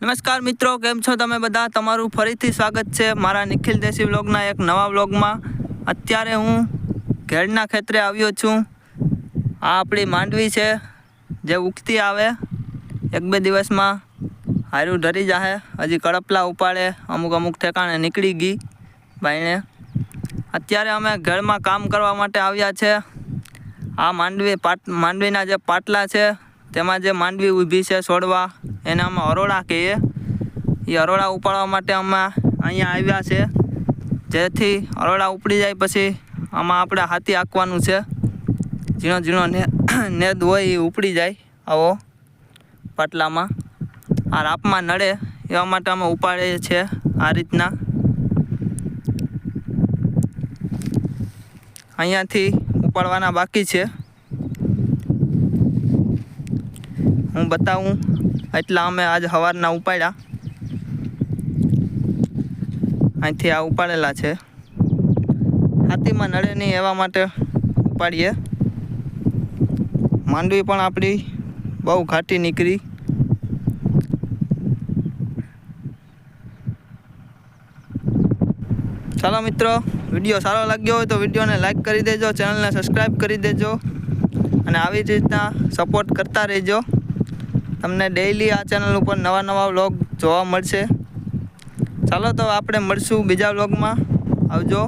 નમસ્કાર મિત્રો, કેમ છો તમે બધા? તમારું ફરીથી સ્વાગત છે મારા નિખિલ દેશી વ્લોગના એક નવા વ્લોગમાં. અત્યારે હું ઘેડના ખેતરે આવ્યો છું. આ આપણી માંડવી છે જે ઉગતી આવે, એક બે દિવસમાં હારું ધરી જાહે. હજી કડપલા ઉપાડે, અમુક ઠેકાણે નીકળી ગઈ ભાઈને. અત્યારે અમે ઘરમાં કામ કરવા માટે આવ્યા છે. આ માંડવીના જે પાટલા છે તેમાં જે માંડવી ઊભી છે છોડવા, એને અમે અરોડા કહીએ. એ અરોડા ઉપાડવા માટે અમે અહીંયા આવ્યા છે, જેથી અરોડા ઉપડી જાય પછી આમાં આપણે હાથી આંકવાનું છે. ઝીણો નેદ હોય એ ઉપડી જાય આવો પાટલામાં. આ રાપમાં નડે એવા માટે અમે ઉપાડીએ છીએ આ રીતના. અહીંયાથી ઉપાડવાના બાકી છે, હું બતાવું. એટલા અમે આજ સવારના ઉપાડ્યા, અહીંથી આ ઉપાડેલા છે. હાથીમાં નડે નહીં એવા માટે ઉપાડીએ. માંડવી પણ આપણી બહુ ઘાટી નીકળી. ચાલો મિત્રો, વિડીયો સારો લાગ્યો હોય તો વિડીયોને લાઈક કરી દેજો, ચેનલને સબસ્ક્રાઈબ કરી દેજો અને આવી રીતના સપોર્ટ કરતા રહેજો. તમને ડેઈલી આ ચેનલ ઉપર નવા વ્લોગ જોવા મળશે. ચાલો તો આપણે મળશું બીજા વ્લોગમાં. આવજો.